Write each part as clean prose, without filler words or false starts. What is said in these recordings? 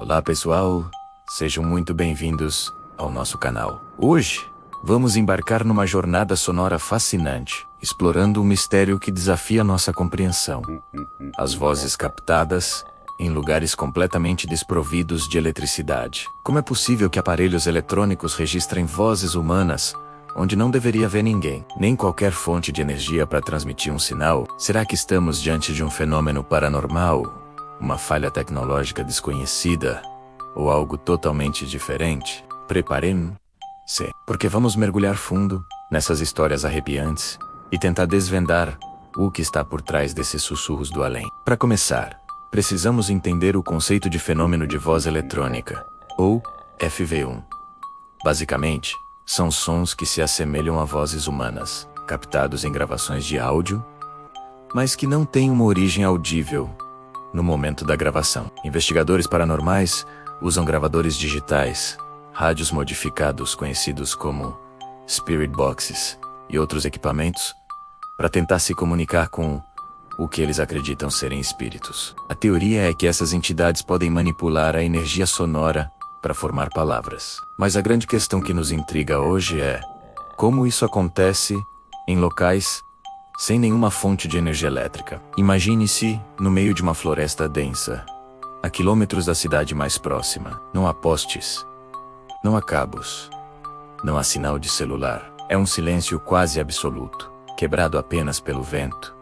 Olá pessoal, sejam muito bem-vindos ao nosso canal. Hoje, vamos embarcar numa jornada sonora fascinante, explorando um mistério que desafia nossa compreensão. As vozes captadas em lugares completamente desprovidos de eletricidade. Como é possível que aparelhos eletrônicos registrem vozes humanas onde não deveria haver ninguém, nem qualquer fonte de energia para transmitir um sinal? Será que estamos diante de um fenômeno paranormal? Uma falha tecnológica desconhecida? Ou algo totalmente diferente? Preparem-se, porque vamos mergulhar fundo nessas histórias arrepiantes e tentar desvendar o que está por trás desses sussurros do além. Para começar, precisamos entender o conceito de fenômeno de voz eletrônica, ou FV1. Basicamente, são sons que se assemelham a vozes humanas, captados em gravações de áudio, mas que não têm uma origem audível no momento da gravação. Investigadores paranormais usam gravadores digitais, rádios modificados conhecidos como Spirit Boxes e outros equipamentos para tentar se comunicar com o que eles acreditam serem espíritos. A teoria é que essas entidades podem manipular a energia sonora para formar palavras. Mas a grande questão que nos intriga hoje é como isso acontece em locais sem nenhuma fonte de energia elétrica. Imagine-se no meio de uma floresta densa, a quilômetros da cidade mais próxima. Não há postes, não há cabos, não há sinal de celular. É um silêncio quase absoluto, quebrado apenas pelo vento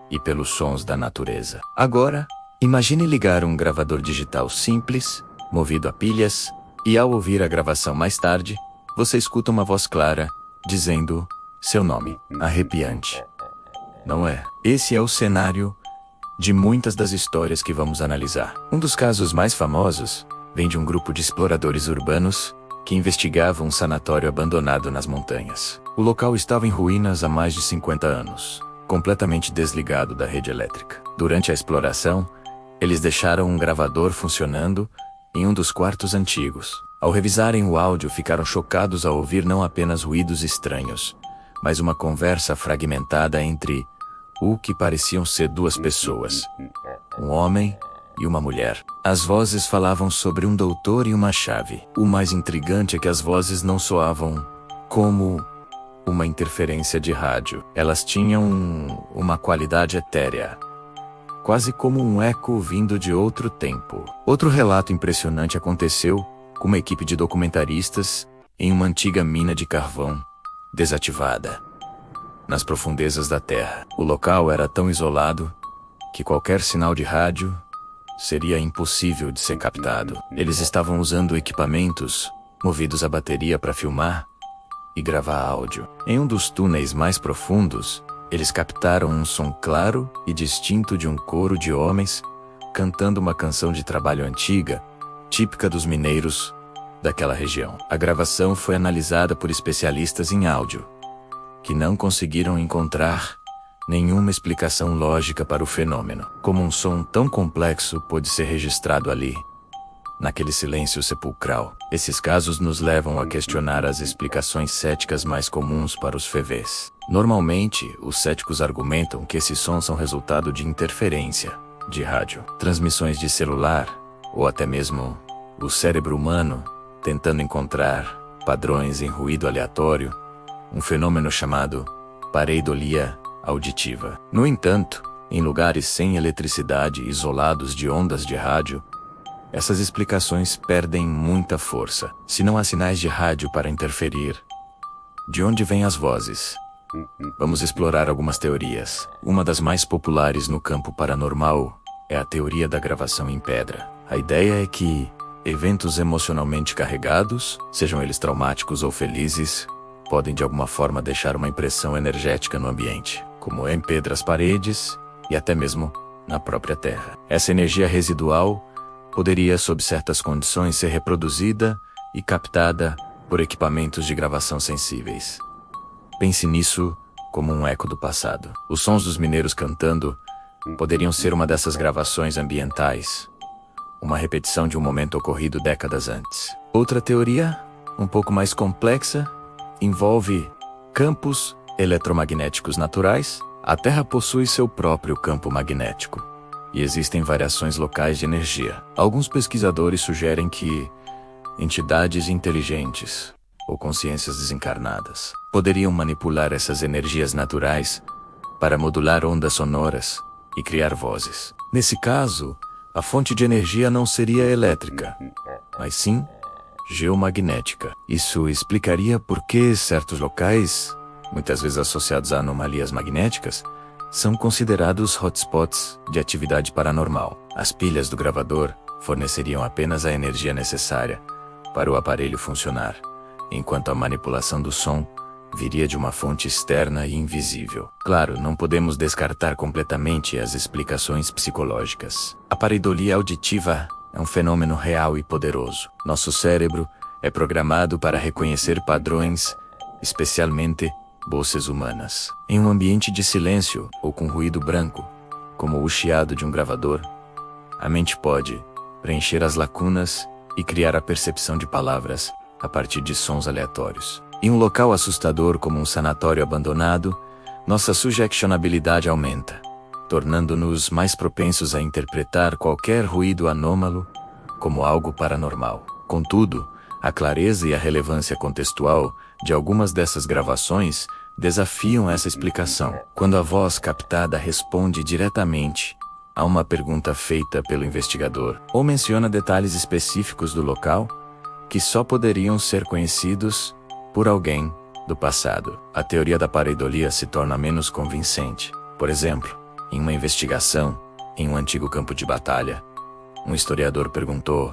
e pelos sons da natureza. Agora, imagine ligar um gravador digital simples, movido a pilhas, e ao ouvir a gravação mais tarde, você escuta uma voz clara, dizendo seu nome. Arrepiante, não é? Esse é o cenário de muitas das histórias que vamos analisar. Um dos casos mais famosos vem de um grupo de exploradores urbanos que investigavam um sanatório abandonado nas montanhas. O local estava em ruínas há mais de 50 anos, completamente desligado da rede elétrica. Durante a exploração, eles deixaram um gravador funcionando em um dos quartos antigos. Ao revisarem o áudio, ficaram chocados ao ouvir não apenas ruídos estranhos, mas uma conversa fragmentada entre o que pareciam ser duas pessoas, um homem e uma mulher. As vozes falavam sobre um doutor e uma chave. O mais intrigante é que as vozes não soavam como uma interferência de rádio. Elas tinham uma qualidade etérea, quase como um eco vindo de outro tempo. Outro relato impressionante aconteceu com uma equipe de documentaristas em uma antiga mina de carvão, desativada, nas profundezas da terra. O local era tão isolado que qualquer sinal de rádio seria impossível de ser captado. Eles estavam usando equipamentos movidos a bateria para filmar e gravar áudio. Em um dos túneis mais profundos, eles captaram um som claro e distinto de um coro de homens cantando uma canção de trabalho antiga, típica dos mineiros daquela região. A gravação foi analisada por especialistas em áudio, que não conseguiram encontrar nenhuma explicação lógica para o fenômeno. Como um som tão complexo pôde ser registrado ali, naquele silêncio sepulcral? Esses casos nos levam a questionar as explicações céticas mais comuns para os FVs. Normalmente, os céticos argumentam que esses sons são resultado de interferência de rádio, transmissões de celular, ou até mesmo o cérebro humano tentando encontrar padrões em ruído aleatório, um fenômeno chamado pareidolia auditiva. No entanto, em lugares sem eletricidade e isolados de ondas de rádio, essas explicações perdem muita força. Se não há sinais de rádio para interferir, de onde vêm as vozes? Vamos explorar algumas teorias. Uma das mais populares no campo paranormal é a teoria da gravação em pedra. A ideia é que eventos emocionalmente carregados, sejam eles traumáticos ou felizes, podem de alguma forma deixar uma impressão energética no ambiente, como em pedras, paredes e até mesmo na própria terra. Essa energia residual poderia, sob certas condições, ser reproduzida e captada por equipamentos de gravação sensíveis. Pense nisso como um eco do passado. Os sons dos mineiros cantando poderiam ser uma dessas gravações ambientais, uma repetição de um momento ocorrido décadas antes. Outra teoria, um pouco mais complexa, envolve campos eletromagnéticos naturais. A Terra possui seu próprio campo magnético, e existem variações locais de energia. Alguns pesquisadores sugerem que entidades inteligentes ou consciências desencarnadas poderiam manipular essas energias naturais para modular ondas sonoras e criar vozes. Nesse caso, a fonte de energia não seria elétrica, mas sim geomagnética. Isso explicaria por que certos locais, muitas vezes associados a anomalias magnéticas, são considerados hotspots de atividade paranormal. As pilhas do gravador forneceriam apenas a energia necessária para o aparelho funcionar, enquanto a manipulação do som viria de uma fonte externa e invisível. Claro, não podemos descartar completamente as explicações psicológicas. A pareidolia auditiva é um fenômeno real e poderoso. Nosso cérebro é programado para reconhecer padrões, especialmente vozes humanas. Em um ambiente de silêncio ou com ruído branco, como o chiado de um gravador, a mente pode preencher as lacunas e criar a percepção de palavras a partir de sons aleatórios. Em um local assustador como um sanatório abandonado, nossa suggestionabilidade aumenta, tornando-nos mais propensos a interpretar qualquer ruído anômalo como algo paranormal. Contudo, a clareza e a relevância contextual de algumas dessas gravações desafiam essa explicação. Quando a voz captada responde diretamente a uma pergunta feita pelo investigador, ou menciona detalhes específicos do local que só poderiam ser conhecidos por alguém do passado, a teoria da pareidolia se torna menos convincente. Por exemplo, em uma investigação em um antigo campo de batalha, um historiador perguntou: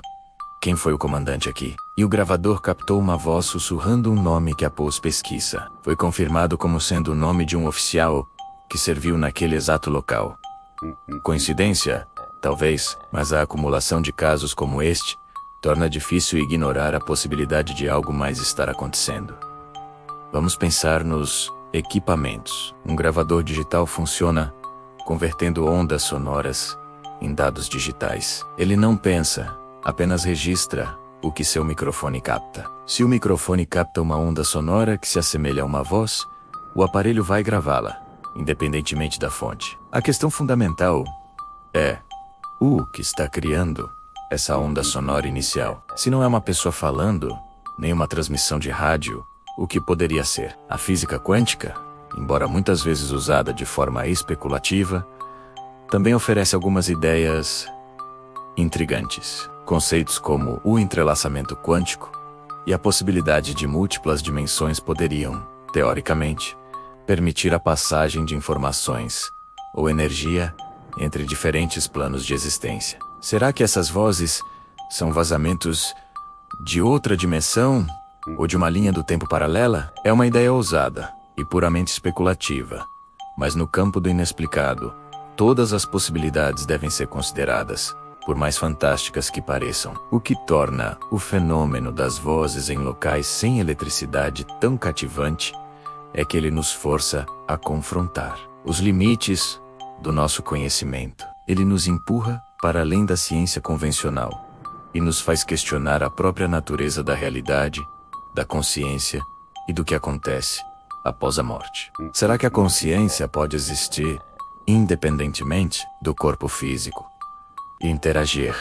quem foi o comandante aqui? E o gravador captou uma voz sussurrando um nome que após pesquisa foi confirmado como sendo o nome de um oficial que serviu naquele exato local. Coincidência? Talvez, mas a acumulação de casos como este torna difícil ignorar a possibilidade de algo mais estar acontecendo. Vamos pensar nos equipamentos. Um gravador digital funciona convertendo ondas sonoras em dados digitais. Ele não pensa, apenas registra o que seu microfone capta. Se o microfone capta uma onda sonora que se assemelha a uma voz, o aparelho vai gravá-la, independentemente da fonte. A questão fundamental é o que está criando essa onda sonora inicial. Se não é uma pessoa falando, nem uma transmissão de rádio, o que poderia ser? A física quântica, embora muitas vezes usada de forma especulativa, também oferece algumas ideias intrigantes. Conceitos como o entrelaçamento quântico e a possibilidade de múltiplas dimensões poderiam, teoricamente, permitir a passagem de informações ou energia entre diferentes planos de existência. Será que essas vozes são vazamentos de outra dimensão ou de uma linha do tempo paralela? É uma ideia ousada e puramente especulativa, mas no campo do inexplicado, todas as possibilidades devem ser consideradas, por mais fantásticas que pareçam. O que torna o fenômeno das vozes em locais sem eletricidade tão cativante é que ele nos força a confrontar os limites do nosso conhecimento. Ele nos empurra para além da ciência convencional e nos faz questionar a própria natureza da realidade, da consciência e do que acontece após a morte. Será que a consciência pode existir independentemente do corpo físico e interagir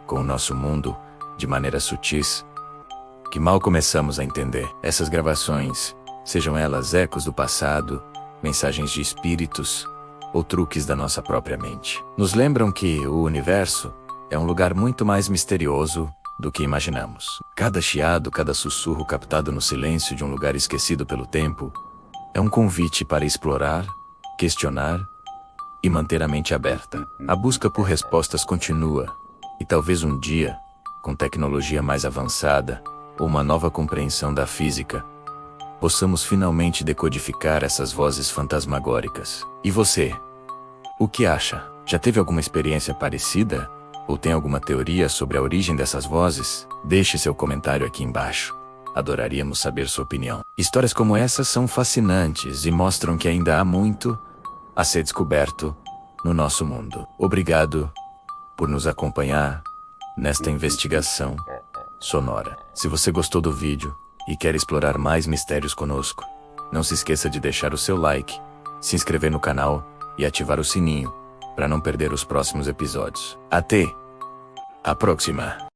com o nosso mundo de maneiras sutis que mal começamos a entender? Essas gravações, sejam elas ecos do passado, mensagens de espíritos ou truques da nossa própria mente, nos lembram que o universo é um lugar muito mais misterioso do que imaginamos. Cada chiado, cada sussurro captado no silêncio de um lugar esquecido pelo tempo é um convite para explorar, questionar e manter a mente aberta. A busca por respostas continua, e talvez um dia, com tecnologia mais avançada ou uma nova compreensão da física, possamos finalmente decodificar essas vozes fantasmagóricas. E você? O que acha? Já teve alguma experiência parecida? Ou tem alguma teoria sobre a origem dessas vozes? Deixe seu comentário aqui embaixo. Adoraríamos saber sua opinião. Histórias como essas são fascinantes e mostram que ainda há muito a ser descoberto no nosso mundo. Obrigado por nos acompanhar nesta investigação sonora. Se você gostou do vídeo e quer explorar mais mistérios conosco, não se esqueça de deixar o seu like, se inscrever no canal e ativar o sininho para não perder os próximos episódios. Até a próxima!